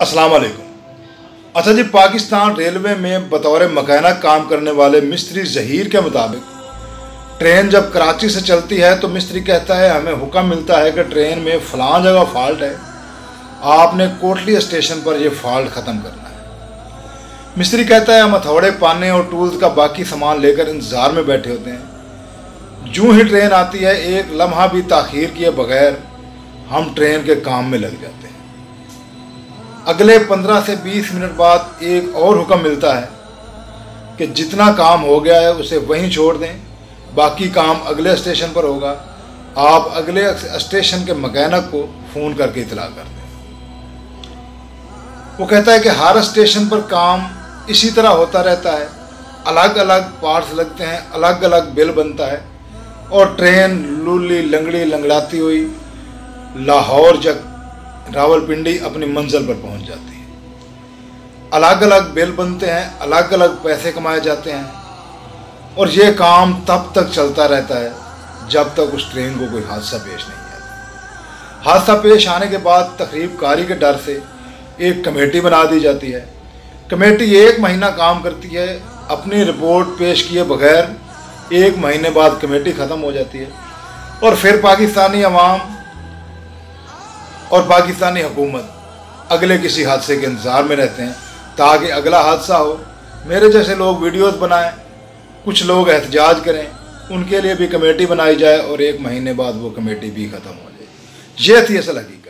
अस्सलाम वालेकुम। अच्छा जी, पाकिस्तान रेलवे में बतौर मैकेनिक काम करने वाले मिस्त्री ज़हीर के मुताबिक ट्रेन जब कराची से चलती है तो मिस्त्री कहता है हमें हुक्म मिलता है कि ट्रेन में फ़लाँ जगह फ़ाल्ट है, आपने कोटली स्टेशन पर यह फ़ाल्ट ख़त्म करना है। मिस्त्री कहता है हम हथौड़े, पाने और टूल्स का बाकी सामान लेकर इंतज़ार में बैठे होते हैं। जूँ ही ट्रेन आती है, एक लम्हा भी ताख़ीर किए बगैर हम ट्रेन के काम में लग जाते हैं। अगले 15 से 20 मिनट बाद एक और हुक्म मिलता है कि जितना काम हो गया है उसे वहीं छोड़ दें, बाकी काम अगले स्टेशन पर होगा। आप अगले स्टेशन के मैकेनिक को फ़ोन करके इतला कर दें। वो कहता है कि हर स्टेशन पर काम इसी तरह होता रहता है, अलग अलग पार्ट्स लगते हैं, अलग अलग बिल बनता है और ट्रेन लूली लंगड़ी लंगड़ाती हुई लाहौर रावलपिंडी अपनी मंजिल पर पहुंच जाती है। अलग अलग बिल बनते हैं, अलग अलग पैसे कमाए जाते हैं और ये काम तब तक चलता रहता है जब तक उस ट्रेन को कोई हादसा पेश नहीं आता। हादसा पेश आने के बाद तकरीब कारी के डर से एक कमेटी बना दी जाती है। कमेटी 1 महीना काम करती है, अपनी रिपोर्ट पेश किए बगैर 1 महीने बाद कमेटी ख़त्म हो जाती है और फिर पाकिस्तानी अवाम और पाकिस्तानी हुकूमत अगले किसी हादसे के इंतज़ार में रहते हैं ताकि अगला हादसा हो। मेरे जैसे लोग वीडियोस बनाएं, कुछ लोग एहतजाज करें, उनके लिए भी कमेटी बनाई जाए और 1 महीने बाद वो कमेटी भी ख़त्म हो जाए। ये थी असल हकीकत।